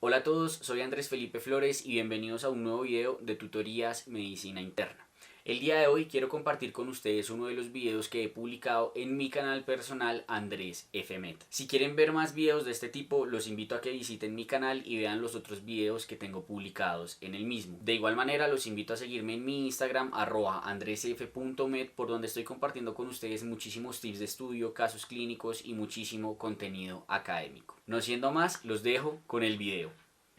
Hola a todos, soy Andrés Felipe Flores y bienvenidos a un nuevo video de tutorías medicina interna. El día de hoy quiero compartir con ustedes uno de los videos que he publicado en mi canal personal Andrés FMed. Si quieren ver más videos de este tipo, los invito a que visiten mi canal y vean los otros videos que tengo publicados en el mismo. De igual manera, los invito a seguirme en mi Instagram @andresf.med, por donde estoy compartiendo con ustedes muchísimos tips de estudio, casos clínicos y muchísimo contenido académico. No siendo más, los dejo con el video.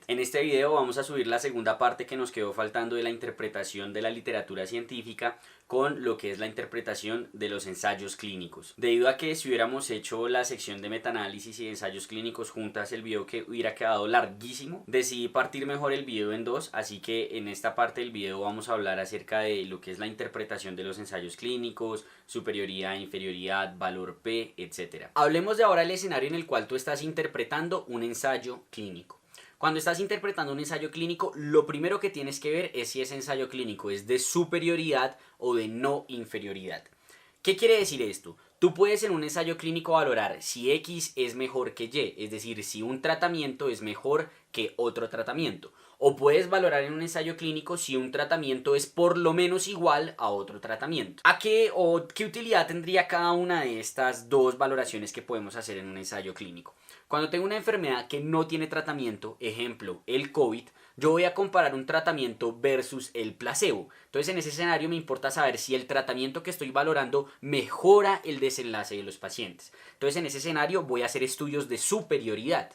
En este video vamos a subir la segunda parte que nos quedó faltando de la interpretación de la literatura científica con lo que es la interpretación de los ensayos clínicos. Debido a que si hubiéramos hecho la sección de metaanálisis y ensayos clínicos juntas, el video que hubiera quedado larguísimo, decidí partir mejor el video en dos, así que en esta parte del video vamos a hablar acerca de lo que es la interpretación de los ensayos clínicos, superioridad, inferioridad, valor P, etc. Hablemos de ahora el escenario en el cual tú estás interpretando un ensayo clínico. Cuando estás interpretando un ensayo clínico, lo primero que tienes que ver es si ese ensayo clínico es de superioridad o de no inferioridad. ¿Qué quiere decir esto? Tú puedes en un ensayo clínico valorar si X es mejor que Y, es decir, si un tratamiento es mejor que otro tratamiento. O puedes valorar en un ensayo clínico si un tratamiento es por lo menos igual a otro tratamiento. ¿Qué utilidad tendría cada una de estas dos valoraciones que podemos hacer en un ensayo clínico? Cuando tengo una enfermedad que no tiene tratamiento, ejemplo, el COVID, yo voy a comparar un tratamiento versus el placebo. Entonces en ese escenario me importa saber si el tratamiento que estoy valorando mejora el desenlace de los pacientes. Entonces en ese escenario voy a hacer estudios de superioridad.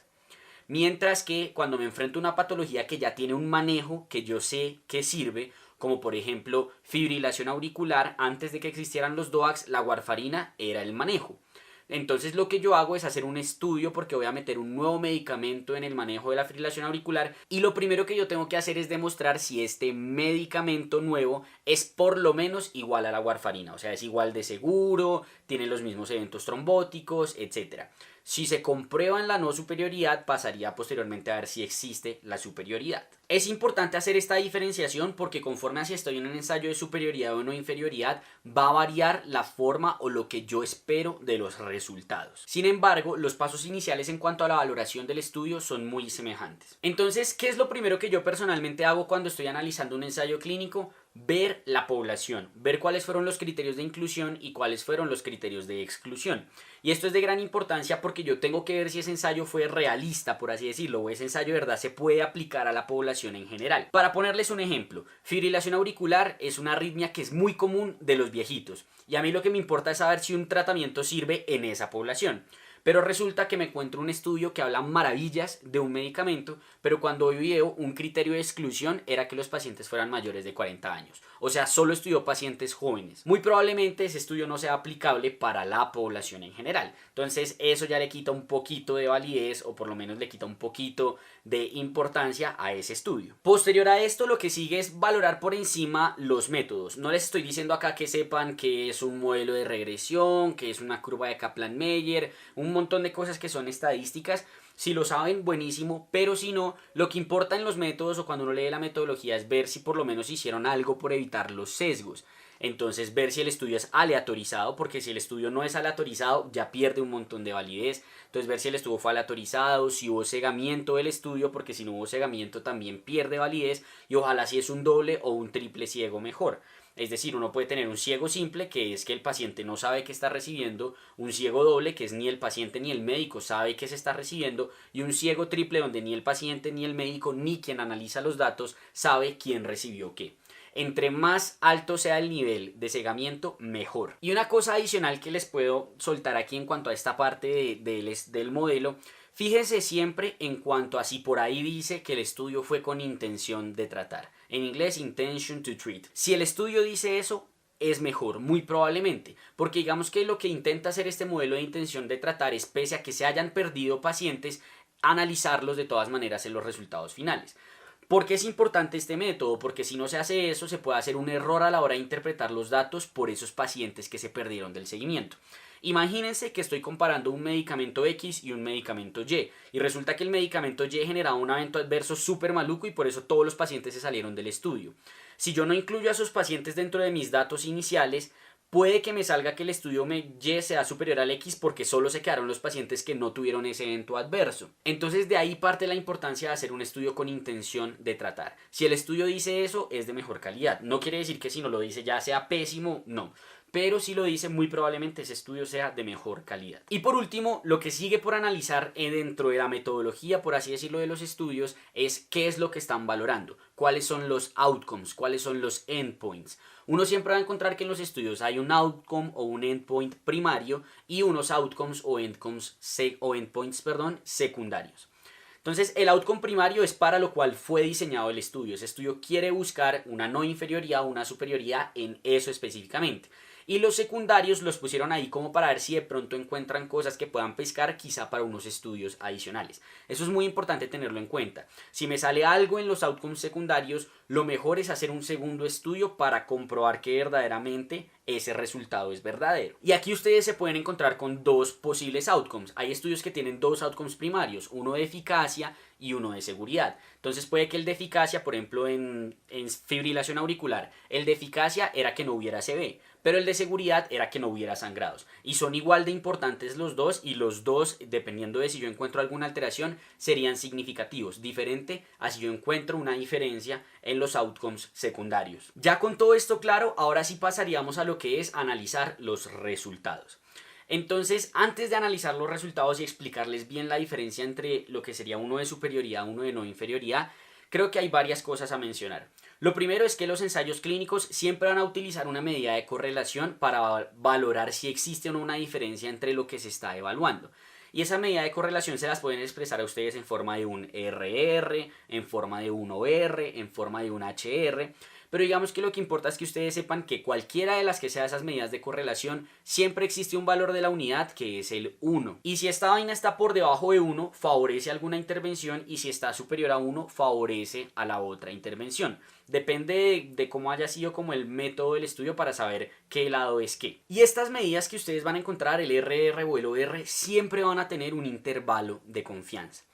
Mientras que cuando me enfrento a una patología que ya tiene un manejo que yo sé que sirve, como por ejemplo fibrilación auricular, antes de que existieran los DOACs, la warfarina era el manejo. Entonces lo que yo hago es hacer un estudio porque voy a meter un nuevo medicamento en el manejo de la fibrilación auricular y lo primero que yo tengo que hacer es demostrar si este medicamento nuevo es por lo menos igual a la warfarina, o sea, es igual de seguro, tiene los mismos eventos trombóticos, etc. Si se comprueba en la no superioridad, pasaría posteriormente a ver si existe la superioridad. Es importante hacer esta diferenciación porque conforme a si estoy en un ensayo de superioridad o no inferioridad, va a variar la forma o lo que yo espero de los resultados. Sin embargo, los pasos iniciales en cuanto a la valoración del estudio son muy semejantes. Entonces, ¿qué es lo primero que yo personalmente hago cuando estoy analizando un ensayo clínico? Ver la población, ver cuáles fueron los criterios de inclusión y cuáles fueron los criterios de exclusión. Y esto es de gran importancia porque yo tengo que ver si ese ensayo fue realista, por así decirlo, o ese ensayo de verdad se puede aplicar a la población en general. Para ponerles un ejemplo, fibrilación auricular es una arritmia que es muy común de los viejitos y a mí lo que me importa es saber si un tratamiento sirve en esa población. Pero resulta que me encuentro un estudio que habla maravillas de un medicamento, pero cuando veo un criterio de exclusión era que los pacientes fueran mayores de 40 años. O sea, solo estudió pacientes jóvenes. Muy probablemente ese estudio no sea aplicable para la población en general. Entonces eso ya le quita un poquito de validez o por lo menos le quita un poquito de importancia a ese estudio. Posterior a esto, lo que sigue es valorar por encima los métodos. No les estoy diciendo acá que sepan que es un modelo de regresión, que es una curva de Kaplan-Meier, un montón de cosas que son estadísticas. Si lo saben, buenísimo, pero si no, lo que importa en los métodos o cuando uno lee la metodología es ver si por lo menos hicieron algo por evitar los sesgos. Entonces ver si el estudio es aleatorizado, porque si el estudio no es aleatorizado ya pierde un montón de validez. Entonces ver si el estudio fue aleatorizado, si hubo cegamiento del estudio, porque si no hubo cegamiento también pierde validez. Y ojalá si es un doble o un triple ciego mejor. Es decir, uno puede tener un ciego simple, que es que el paciente no sabe que está recibiendo, un ciego doble, que es ni el paciente ni el médico sabe que se está recibiendo, y un ciego triple donde ni el paciente ni el médico ni quien analiza los datos sabe quién recibió qué. Entre más alto sea el nivel de cegamiento, mejor. Y una cosa adicional que les puedo soltar aquí en cuanto a esta parte del modelo, fíjense siempre en cuanto a si por ahí dice que el estudio fue con intención de tratar. En inglés, intention to treat. Si el estudio dice eso, es mejor, muy probablemente, porque digamos que lo que intenta hacer este modelo de intención de tratar es, pese a que se hayan perdido pacientes, analizarlos de todas maneras en los resultados finales. ¿Por qué es importante este método? Porque si no se hace eso, se puede hacer un error a la hora de interpretar los datos por esos pacientes que se perdieron del seguimiento. Imagínense que estoy comparando un medicamento X y un medicamento y resulta que el medicamento Y generaba un evento adverso súper maluco y por eso todos los pacientes se salieron del estudio. Si yo no incluyo a esos pacientes dentro de mis datos iniciales, puede que me salga que el estudio Y sea superior al X porque solo se quedaron los pacientes que no tuvieron ese evento adverso. Entonces de ahí parte la importancia de hacer un estudio con intención de tratar. Si el estudio dice eso, es de mejor calidad. No quiere decir que si no lo dice ya sea pésimo, no. Pero si lo dice, muy probablemente ese estudio sea de mejor calidad. Y por último, lo que sigue por analizar dentro de la metodología, por así decirlo, de los estudios, es qué es lo que están valorando, cuáles son los outcomes, cuáles son los endpoints. Uno siempre va a encontrar que en los estudios hay un outcome o un endpoint primario y unos outcomes o endpoints secundarios. Entonces, el outcome primario es para lo cual fue diseñado el estudio. Ese estudio quiere buscar una no inferioridad o una superioridad en eso específicamente. Y los secundarios los pusieron ahí como para ver si de pronto encuentran cosas que puedan pescar quizá para unos estudios adicionales. Eso es muy importante tenerlo en cuenta. Si me sale algo en los outcomes secundarios, lo mejor es hacer un segundo estudio para comprobar que verdaderamente ese resultado es verdadero. Y aquí ustedes se pueden encontrar con dos posibles outcomes. Hay estudios que tienen dos outcomes primarios, uno de eficacia y uno de seguridad. Entonces puede que el de eficacia, por ejemplo en fibrilación auricular, el de eficacia era que no hubiera ACV, pero el de seguridad era que no hubiera sangrados. Y son igual de importantes los dos, y los dos, dependiendo de si yo encuentro alguna alteración, serían significativos, diferente a si yo encuentro una diferencia en los outcomes secundarios. Ya con todo esto claro, ahora sí pasaríamos a lo que es analizar los resultados. Entonces, antes de analizar los resultados y explicarles bien la diferencia entre lo que sería uno de superioridad y uno de no inferioridad, creo que hay varias cosas a mencionar. Lo primero es que los ensayos clínicos siempre van a utilizar una medida de correlación para valorar si existe o no una diferencia entre lo que se está evaluando. Y esa medida de correlación se las pueden expresar a ustedes en forma de un RR, en forma de un OR, en forma de un HR. Pero digamos que lo que importa es que ustedes sepan que cualquiera de las que sean esas medidas de correlación, siempre existe un valor de la unidad que es el 1. Y si esta vaina está por debajo de 1, favorece alguna intervención, y si está superior a 1, favorece a la otra intervención. Depende de cómo haya sido como el método del estudio para saber qué lado es qué. Y estas medidas que ustedes van a encontrar, el RR o el OR, siempre van a tener un intervalo de confianza.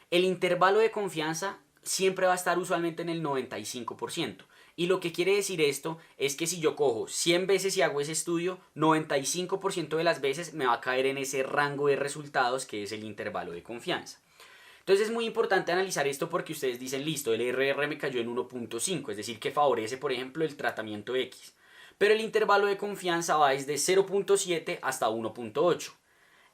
El intervalo de confianza siempre va a estar usualmente en el 95%. Y lo que quiere decir esto es que si yo cojo 100 veces y hago ese estudio, 95% de las veces me va a caer en ese rango de resultados que es el intervalo de confianza. Entonces es muy importante analizar esto porque ustedes dicen, listo, el RR me cayó en 1.5, es decir, que favorece, por ejemplo, el tratamiento X. Pero el intervalo de confianza va desde 0.7 hasta 1.8.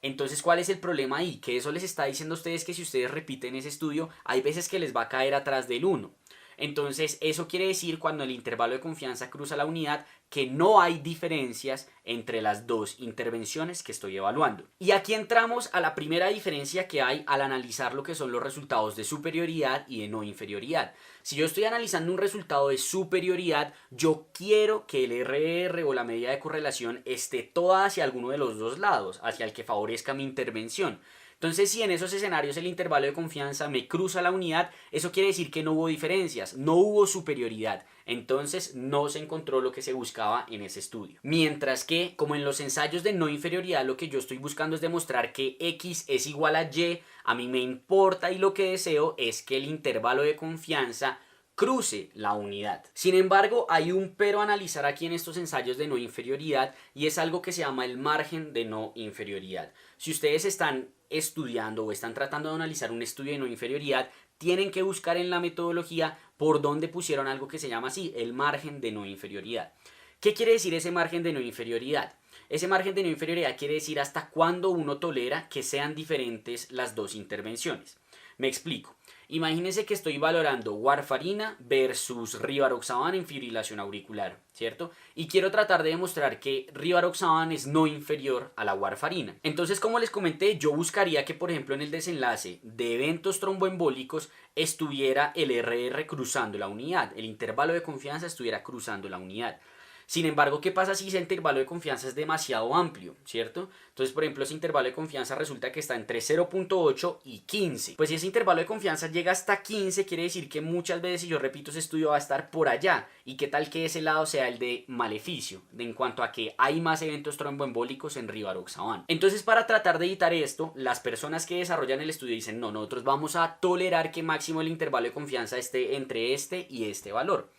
Entonces, ¿cuál es el problema ahí? Que eso les está diciendo a ustedes que si ustedes repiten ese estudio, hay veces que les va a caer atrás del 1. Entonces, eso quiere decir, cuando el intervalo de confianza cruza la unidad, que no hay diferencias entre las dos intervenciones que estoy evaluando. Y aquí entramos a la primera diferencia que hay al analizar lo que son los resultados de superioridad y de no inferioridad. Si yo estoy analizando un resultado de superioridad, yo quiero que el RR o la medida de correlación esté toda hacia alguno de los dos lados, hacia el que favorezca mi intervención. Entonces, si en esos escenarios el intervalo de confianza me cruza la unidad, eso quiere decir que no hubo diferencias, no hubo superioridad. Entonces, no se encontró lo que se buscaba en ese estudio. Mientras que, como en los ensayos de no inferioridad, lo que yo estoy buscando es demostrar que X es igual a Y, a mí me importa y lo que deseo es que el intervalo de confianza cruce la unidad. Sin embargo, hay un pero a analizar aquí en estos ensayos de no inferioridad, y es algo que se llama el margen de no inferioridad. Si ustedes están estudiando o están tratando de analizar un estudio de no inferioridad, tienen que buscar en la metodología por dónde pusieron algo que se llama así, el margen de no inferioridad. ¿Qué quiere decir ese margen de no inferioridad? Ese margen de no inferioridad quiere decir hasta cuándo uno tolera que sean diferentes las dos intervenciones. Me explico. Imagínense que estoy valorando warfarina versus rivaroxaban en fibrilación auricular, ¿cierto? Y quiero tratar de demostrar que rivaroxaban es no inferior a la warfarina. Entonces, como les comenté, yo buscaría que, por ejemplo, en el desenlace de eventos tromboembólicos estuviera el RR cruzando la unidad, el intervalo de confianza estuviera cruzando la unidad. Sin embargo, ¿qué pasa si ese intervalo de confianza es demasiado amplio, ¿cierto? Entonces, por ejemplo, ese intervalo de confianza resulta que está entre 0.8 y 15. Pues si ese intervalo de confianza llega hasta 15, quiere decir que muchas veces, si yo repito ese estudio, va a estar por allá. ¿Y qué tal que ese lado sea el de maleficio? En cuanto a que hay más eventos tromboembólicos en rivaroxaban. Entonces, para tratar de evitar esto, las personas que desarrollan el estudio dicen, no, nosotros vamos a tolerar que máximo el intervalo de confianza esté entre este y este valor.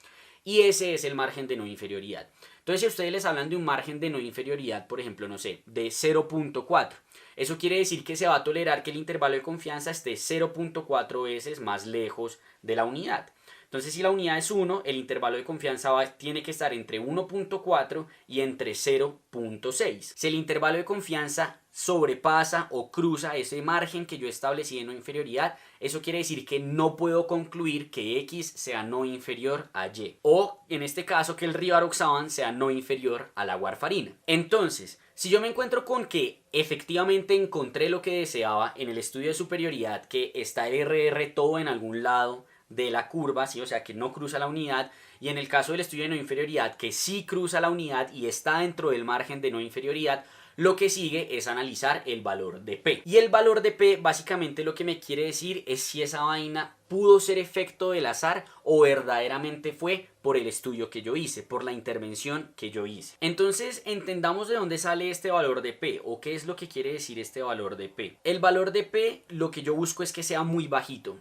Y ese es el margen de no inferioridad. Entonces, si a ustedes les hablan de un margen de no inferioridad, por ejemplo, no sé, de 0.4, eso quiere decir que se va a tolerar que el intervalo de confianza esté 0.4 veces más lejos de la unidad. Entonces, si la unidad es 1, el intervalo de confianza tiene que estar entre 1.4 y entre 0.6. Si el intervalo de confianza sobrepasa o cruza ese margen que yo establecí de no inferioridad, eso quiere decir que no puedo concluir que X sea no inferior a Y. O, en este caso, que el rivaroxaban sea no inferior a la warfarina. Entonces, si yo me encuentro con que efectivamente encontré lo que deseaba en el estudio de superioridad, que está el RR todo en algún lado de la curva, ¿sí? O sea que no cruza la unidad, y en el caso del estudio de no inferioridad que sí cruza la unidad y está dentro del margen de no inferioridad, lo que sigue es analizar el valor de P. Y el valor de P básicamente lo que me quiere decir es si esa vaina pudo ser efecto del azar o verdaderamente fue por el estudio que yo hice, por la intervención que yo hice. Entonces entendamos de dónde sale este valor de P o qué es lo que quiere decir este valor de P. El valor de P lo que yo busco es que sea muy bajito.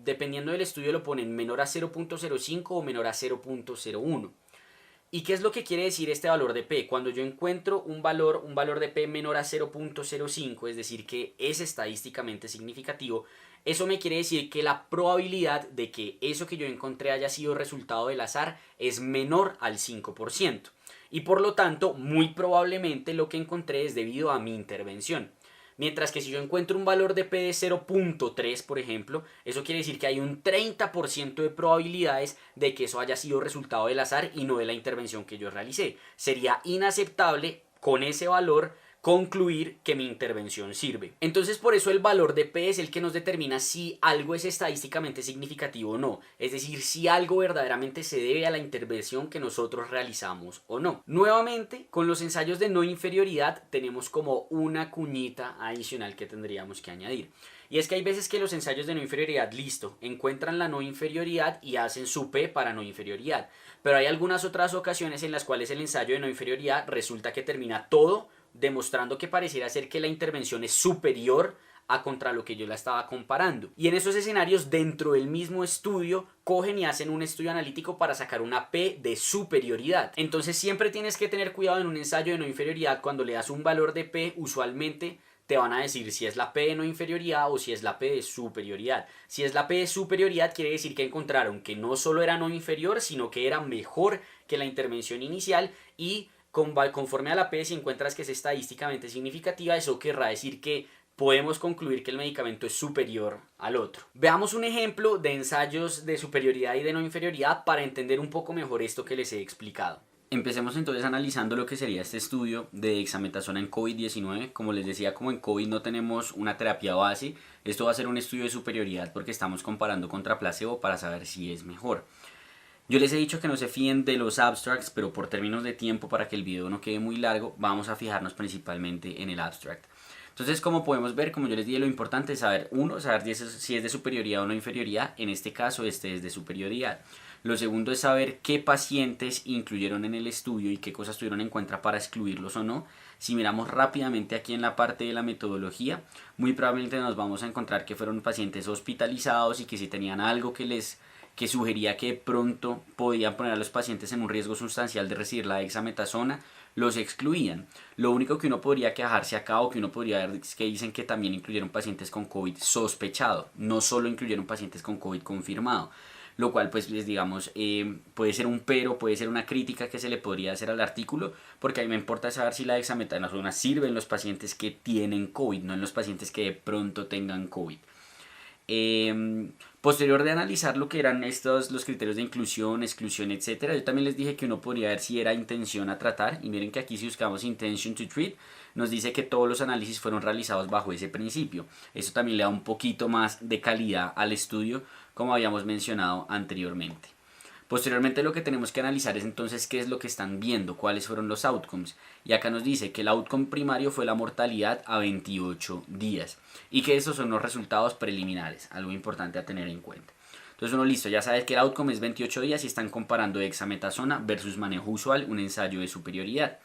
Dependiendo del estudio lo ponen menor a 0.05 o menor a 0.01. ¿Y qué es lo que quiere decir este valor de P? Cuando yo encuentro un valor de P menor a 0.05, es decir, que es estadísticamente significativo, eso me quiere decir que la probabilidad de que eso que yo encontré haya sido resultado del azar es menor al 5%. Y por lo tanto, muy probablemente lo que encontré es debido a mi intervención. Mientras que si yo encuentro un valor de P de 0.3, por ejemplo, eso quiere decir que hay un 30% de probabilidades de que eso haya sido resultado del azar y no de la intervención que yo realicé. Sería inaceptable con ese valor concluir que mi intervención sirve. Entonces, por eso el valor de P es el que nos determina si algo es estadísticamente significativo o no, es decir, si algo verdaderamente se debe a la intervención que nosotros realizamos o no. Nuevamente, con los ensayos de no inferioridad tenemos como una cuñita adicional que tendríamos que añadir. Y es que hay veces que los ensayos de no inferioridad, listo, encuentran la no inferioridad y hacen su P para no inferioridad. Pero hay algunas otras ocasiones en las cuales el ensayo de no inferioridad resulta que termina todo demostrando que pareciera ser que la intervención es superior a contra lo que yo la estaba comparando. Y en esos escenarios, dentro del mismo estudio, cogen y hacen un estudio analítico para sacar una P de superioridad. Entonces siempre tienes que tener cuidado en un ensayo de no inferioridad. Cuando le das un valor de P, usualmente te van a decir si es la P de no inferioridad o si es la P de superioridad. Si es la P de superioridad, quiere decir que encontraron que no solo era no inferior, sino que era mejor que la intervención inicial, y conforme a la P, si encuentras que es estadísticamente significativa, eso querrá decir que podemos concluir que el medicamento es superior al otro. Veamos un ejemplo de ensayos de superioridad y de no inferioridad para entender un poco mejor esto que les he explicado. Empecemos entonces analizando lo que sería este estudio de dexametasona en COVID-19. Como les decía, como en COVID no tenemos una terapia base, esto va a ser un estudio de superioridad porque estamos comparando contra placebo para saber si es mejor. Yo les he dicho que no se fíen de los abstracts, pero por términos de tiempo, para que el video no quede muy largo, vamos a fijarnos principalmente en el abstract. Entonces, como podemos ver, como yo les dije, lo importante es saber, uno, saber si es de superioridad o no inferioridad. En este caso, este es de superioridad. Lo segundo es saber qué pacientes incluyeron en el estudio y qué cosas tuvieron en cuenta para excluirlos o no. Si miramos rápidamente aquí en la parte de la metodología, muy probablemente nos vamos a encontrar que fueron pacientes hospitalizados y que si tenían algo que sugería que pronto podían poner a los pacientes en un riesgo sustancial de recibir la dexametasona, los excluían. Lo único que uno podría quejarse acá o que uno podría ver es que dicen que también incluyeron pacientes con COVID sospechado, no solo incluyeron pacientes con COVID confirmado, lo cual pues les digamos puede ser un pero, puede ser una crítica que se le podría hacer al artículo, porque a mí me importa saber si la dexametasona sirve en los pacientes que tienen COVID, no en los pacientes que de pronto tengan COVID. Posterior de analizar lo que eran los criterios de inclusión, exclusión, etcétera, yo también les dije que uno podría ver si era intención a tratar, y miren que aquí si buscamos intention to treat nos dice que todos los análisis fueron realizados bajo ese principio. Eso también le da un poquito más de calidad al estudio, como habíamos mencionado anteriormente. Posteriormente lo que tenemos que analizar es entonces qué es lo que están viendo, cuáles fueron los outcomes. Y acá nos dice que el outcome primario fue la mortalidad a 28 días y que esos son los resultados preliminares, algo importante a tener en cuenta. Entonces uno listo, ya sabes que el outcome es 28 días y están comparando dexametasona versus manejo usual, un ensayo de superioridad.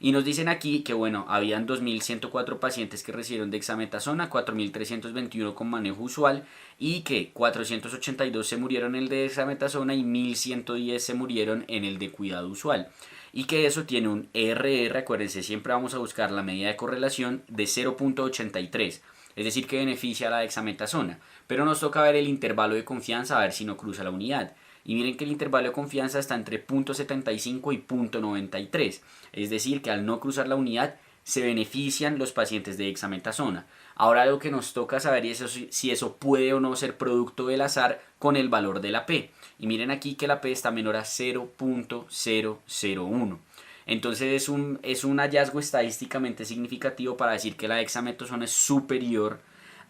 Y nos dicen aquí que bueno, habían 2.104 pacientes que recibieron dexametasona, 4.321 con manejo usual y que 482 se murieron en el de dexametasona y 1.110 se murieron en el de cuidado usual. y que eso tiene un ERR, acuérdense, siempre vamos a buscar la medida de correlación de 0.83, es decir, que beneficia a la dexametasona, pero nos toca ver el intervalo de confianza a ver si no cruza la unidad. Y miren que el intervalo de confianza está entre 0.75 y 0.93, es decir, que al no cruzar la unidad se benefician los pacientes de dexametasona. Ahora lo que nos toca saber es si eso puede o no ser producto del azar con el valor de la P. Y miren aquí que la P está menor a 0.001. Entonces es un hallazgo estadísticamente significativo para decir que la dexametasona es superior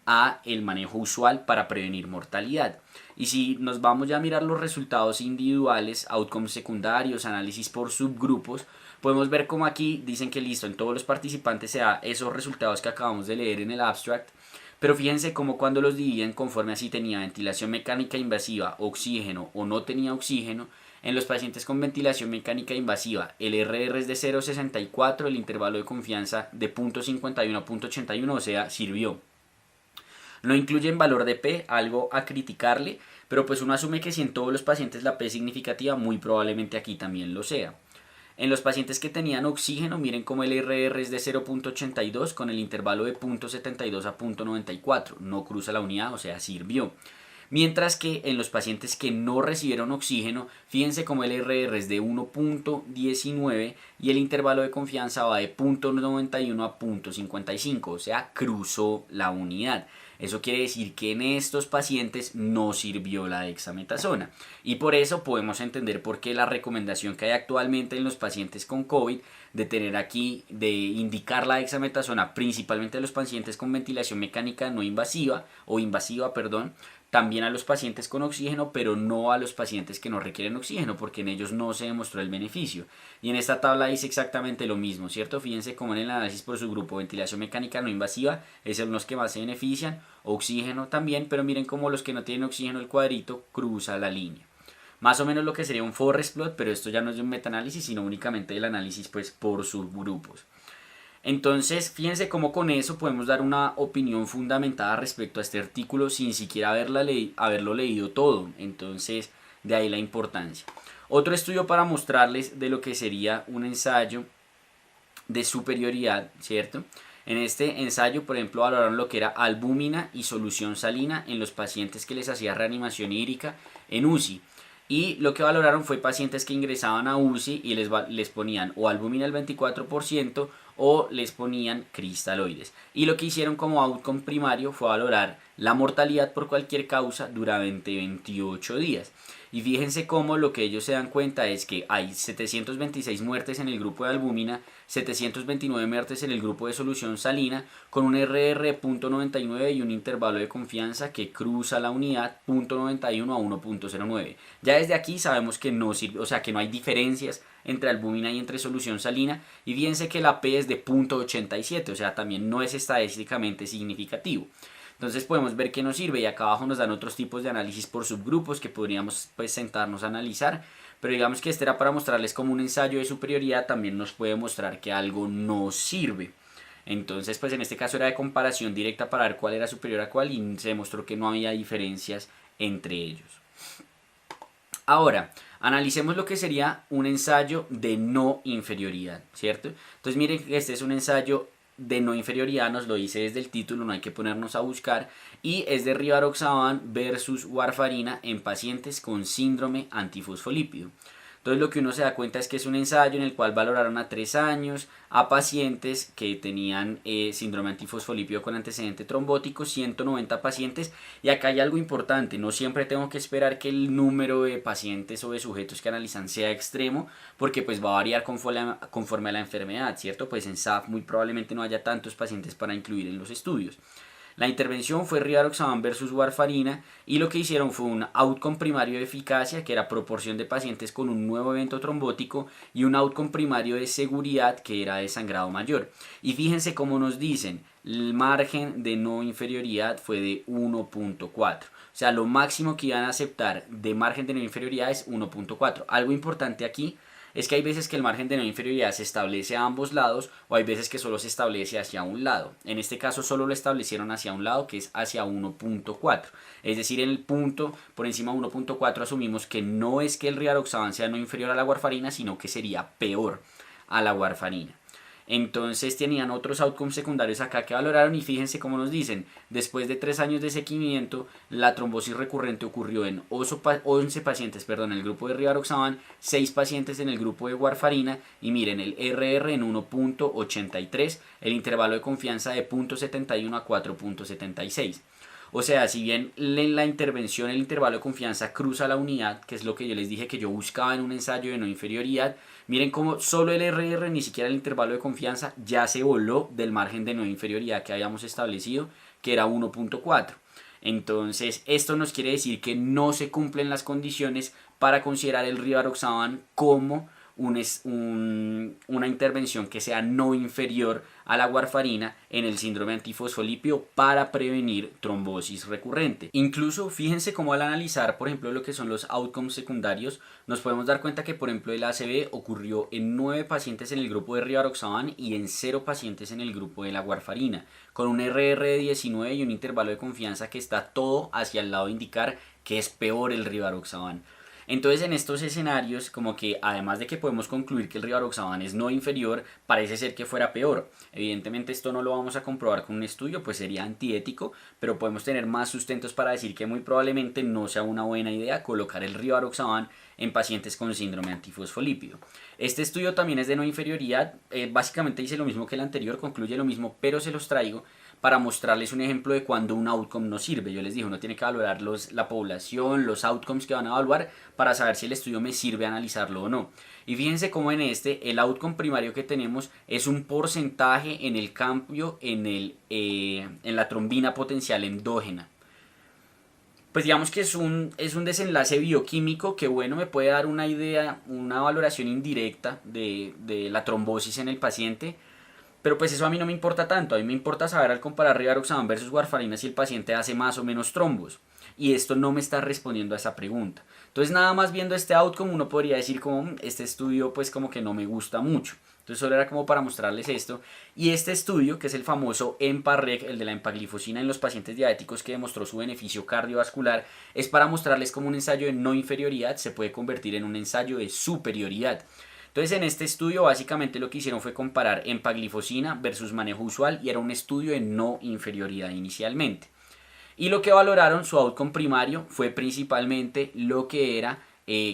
a el manejo usual para prevenir mortalidad. Y si nos vamos ya a mirar los resultados individuales, outcomes secundarios, análisis por subgrupos, podemos ver como aquí dicen que listo, en todos los participantes se da esos resultados que acabamos de leer en el abstract, pero fíjense cómo cuando los dividen conforme a si tenía ventilación mecánica invasiva, oxígeno o no tenía oxígeno, en los pacientes con ventilación mecánica invasiva el RR es de 0.64, el intervalo de confianza de 0.51 a 0.81, o sea, sirvió. No incluyen valor de P, algo a criticarle, pero pues uno asume que si en todos los pacientes la P es significativa, muy probablemente aquí también lo sea. En los pacientes que tenían oxígeno, miren cómo el RR es de 0.82 con el intervalo de 0.72 a 0.94, no cruza la unidad, o sea, sirvió. Mientras que en los pacientes que no recibieron oxígeno, fíjense cómo el RR es de 1.19 y el intervalo de confianza va de 0.91 a 0.55, o sea, cruzó la unidad. Eso quiere decir que en estos pacientes no sirvió la dexametasona. Y por eso podemos entender por qué la recomendación que hay actualmente en los pacientes con COVID de tener aquí, de indicar la dexametasona principalmente a los pacientes con ventilación mecánica no invasiva o invasiva, perdón, también a los pacientes con oxígeno, pero no a los pacientes que no requieren oxígeno, porque en ellos no se demostró el beneficio. Y en esta tabla dice exactamente lo mismo, ¿cierto? Fíjense cómo en el análisis por subgrupo ventilación mecánica no invasiva son los que más se benefician, oxígeno también, pero miren cómo los que no tienen oxígeno el cuadrito cruza la línea. Más o menos lo que sería un forest plot, pero esto ya no es de un metaanálisis, sino únicamente del análisis pues, por subgrupos. Entonces, fíjense cómo con eso podemos dar una opinión fundamentada respecto a este artículo sin siquiera haberlo leído todo. Entonces, de ahí la importancia. Otro estudio para mostrarles de lo que sería un ensayo de superioridad, ¿cierto? En este ensayo, por ejemplo, valoraron lo que era albúmina y solución salina en los pacientes que les hacía reanimación hídrica en UCI. Y lo que valoraron fue pacientes que ingresaban a UCI y les ponían o albúmina al 24% o les ponían cristaloides. Y lo que hicieron como outcome primario fue valorar la mortalidad por cualquier causa durante 28 días. Y fíjense cómo lo que ellos se dan cuenta es que hay 726 muertes en el grupo de albúmina, 729 muertes en el grupo de solución salina, con un RR de 0.99 y un intervalo de confianza que cruza la unidad 0.91 a 1.09. Ya desde aquí sabemos que no sirve, o sea que no hay diferencias entre albúmina y entre solución salina, y fíjense que la P es de 0.87, o sea también no es estadísticamente significativo. Entonces podemos ver que nos sirve y acá abajo nos dan otros tipos de análisis por subgrupos que podríamos pues sentarnos a analizar, pero digamos que este era para mostrarles como un ensayo de superioridad también nos puede mostrar que algo no sirve. Entonces pues en este caso era de comparación directa para ver cuál era superior a cuál y se demostró que no había diferencias entre ellos. Ahora, analicemos lo que sería un ensayo de no inferioridad, ¿cierto? Entonces miren que este es un ensayo de no inferioridad, nos lo dice desde el título, no hay que ponernos a buscar, y es de rivaroxaban versus warfarina en pacientes con síndrome antifosfolípido. Entonces lo que uno se da cuenta es que es un ensayo en el cual valoraron a 3 años a pacientes que tenían síndrome antifosfolípido con antecedente trombótico, 190 pacientes, y acá hay algo importante, no siempre tengo que esperar que el número de pacientes o de sujetos que analizan sea extremo, porque pues va a variar conforme a la enfermedad, ¿cierto? Pues en SAF muy probablemente no haya tantos pacientes para incluir en los estudios. La intervención fue rivaroxaban versus warfarina y lo que hicieron fue un outcome primario de eficacia, que era proporción de pacientes con un nuevo evento trombótico, y un outcome primario de seguridad, que era de sangrado mayor. Y fíjense cómo nos dicen, el margen de no inferioridad fue de 1.4. O sea, lo máximo que iban a aceptar de margen de no inferioridad es 1.4. Algo importante aquí es que hay veces que el margen de no inferioridad se establece a ambos lados o hay veces que solo se establece hacia un lado. En este caso solo lo establecieron hacia un lado, que es hacia 1.4. Es decir, en el punto por encima de 1.4 asumimos que no es que el rivaroxaban sea no inferior a la warfarina, sino que sería peor a la warfarina. Entonces tenían otros outcomes secundarios acá que valoraron y fíjense cómo nos dicen, después de 3 años de seguimiento, la trombosis recurrente ocurrió en 11 pacientes en el grupo de rivaroxaban, 6 pacientes en el grupo de warfarina y miren el RR en 1.83, el intervalo de confianza de 0.71 a 4.76. O sea, si bien en la intervención el intervalo de confianza cruza la unidad, que es lo que yo les dije que yo buscaba en un ensayo de no inferioridad, miren cómo solo el RR, ni siquiera el intervalo de confianza, ya se voló del margen de no inferioridad que habíamos establecido, que era 1.4. Entonces, esto nos quiere decir que no se cumplen las condiciones para considerar el rivaroxaban como una intervención que sea no inferior a la warfarina en el síndrome antifosfolípido para prevenir trombosis recurrente. Incluso fíjense cómo al analizar, por ejemplo, lo que son los outcomes secundarios, nos podemos dar cuenta que, por ejemplo, el ACV ocurrió en 9 pacientes en el grupo de rivaroxaban y en 0 pacientes en el grupo de la warfarina, con un RR de 19 y un intervalo de confianza que está todo hacia el lado de indicar que es peor el rivaroxaban. Entonces en estos escenarios como que además de que podemos concluir que el rivaroxaban es no inferior, parece ser que fuera peor. Evidentemente esto no lo vamos a comprobar con un estudio, pues sería antiético, pero podemos tener más sustentos para decir que muy probablemente no sea una buena idea colocar el rivaroxaban en pacientes con síndrome antifosfolípido. Este estudio también es de no inferioridad, básicamente dice lo mismo que el anterior, concluye lo mismo, pero se los traigo para mostrarles un ejemplo de cuando un outcome no sirve. Yo les dije, uno tiene que valorar la población, los outcomes que van a evaluar para saber si el estudio me sirve analizarlo o no. Y fíjense cómo en el outcome primario que tenemos es un porcentaje en el cambio en la trombina potencial endógena. Pues digamos que es un desenlace bioquímico que bueno me puede dar una idea, una valoración indirecta de la trombosis en el paciente. Pero pues eso a mí no me importa tanto, a mí me importa saber al comparar rivaroxaban versus warfarina si el paciente hace más o menos trombos. Y esto no me está respondiendo a esa pregunta. Entonces nada más viendo este outcome uno podría decir como este estudio pues como que no me gusta mucho. Entonces solo era como para mostrarles esto. Y este estudio, que es el famoso EMPA-REG, el de la empaglifosina en los pacientes diabéticos que demostró su beneficio cardiovascular, es para mostrarles cómo un ensayo de no inferioridad se puede convertir en un ensayo de superioridad. Entonces en este estudio básicamente lo que hicieron fue comparar empaglifosina versus manejo usual y era un estudio de no inferioridad inicialmente. Y lo que valoraron, su outcome primario, fue principalmente lo que era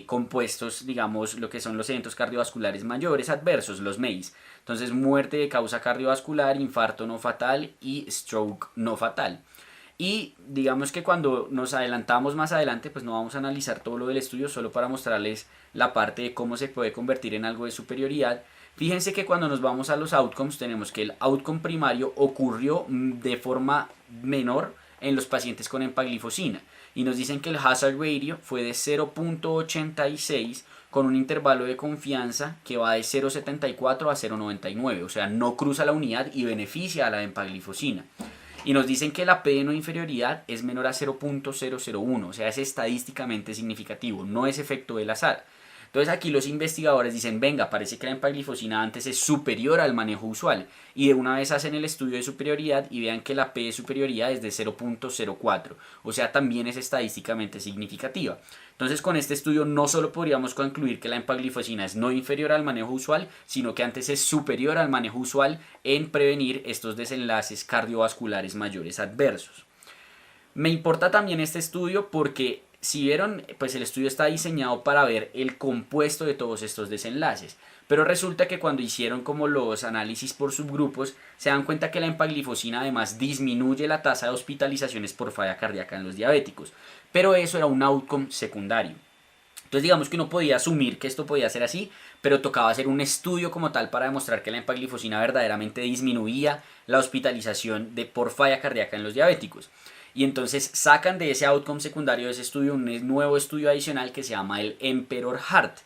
compuestos, digamos, lo que son los eventos cardiovasculares mayores adversos, los MACE. Entonces muerte de causa cardiovascular, infarto no fatal y stroke no fatal. Y digamos que cuando nos adelantamos más adelante, pues no vamos a analizar todo lo del estudio, solo para mostrarles la parte de cómo se puede convertir en algo de superioridad. Fíjense que cuando nos vamos a los outcomes, tenemos que el outcome primario ocurrió de forma menor en los pacientes con empaglifosina. Y nos dicen que el hazard ratio fue de 0.86 con un intervalo de confianza que va de 0.74 a 0.99. O sea, no cruza la unidad y beneficia a la empaglifosina. Y nos dicen que la P de no inferioridad es menor a 0.001, o sea, es estadísticamente significativo, no es efecto del azar. Entonces aquí los investigadores dicen, venga, parece que la empaglifosina antes es superior al manejo usual. Y de una vez hacen el estudio de superioridad y vean que la P de superioridad es de 0.04. O sea, también es estadísticamente significativa. Entonces con este estudio no solo podríamos concluir que la empaglifosina es no inferior al manejo usual, sino que antes es superior al manejo usual en prevenir estos desenlaces cardiovasculares mayores adversos. Me importa también este estudio porque si vieron, pues el estudio está diseñado para ver el compuesto de todos estos desenlaces. Pero resulta que cuando hicieron como los análisis por subgrupos, se dan cuenta que la empaglifosina además disminuye la tasa de hospitalizaciones por falla cardíaca en los diabéticos. Pero eso era un outcome secundario. Entonces digamos que uno podía asumir que esto podía ser así, pero tocaba hacer un estudio como tal para demostrar que la empaglifosina verdaderamente disminuía la hospitalización por falla cardíaca en los diabéticos. Y entonces sacan de ese outcome secundario de ese estudio un nuevo estudio adicional que se llama el Emperor Heart.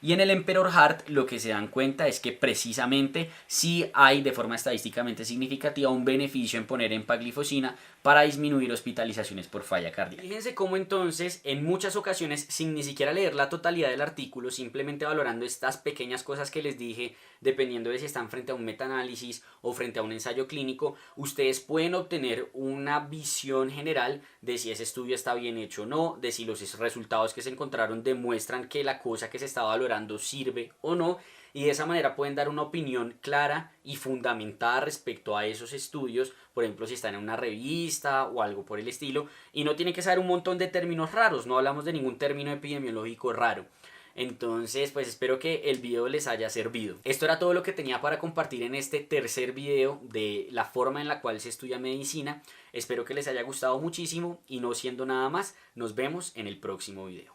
Y en el Emperor Heart lo que se dan cuenta es que precisamente sí hay de forma estadísticamente significativa un beneficio en poner empaglifosina para disminuir hospitalizaciones por falla cardíaca. Fíjense cómo entonces en muchas ocasiones, sin ni siquiera leer la totalidad del artículo, simplemente valorando estas pequeñas cosas que les dije, dependiendo de si están frente a un metaanálisis o frente a un ensayo clínico, ustedes pueden obtener una visión general de si ese estudio está bien hecho o no, de si los resultados que se encontraron demuestran que la cosa que se está valorando sirve o no, y de esa manera pueden dar una opinión clara y fundamentada respecto a esos estudios, por ejemplo si están en una revista o algo por el estilo, y no tienen que saber un montón de términos raros, no hablamos de ningún término epidemiológico raro. Entonces pues espero que el video les haya servido. Esto era todo lo que tenía para compartir en este tercer video de la forma en la cual se estudia medicina. Espero que les haya gustado muchísimo y no siendo nada más, nos vemos en el próximo video.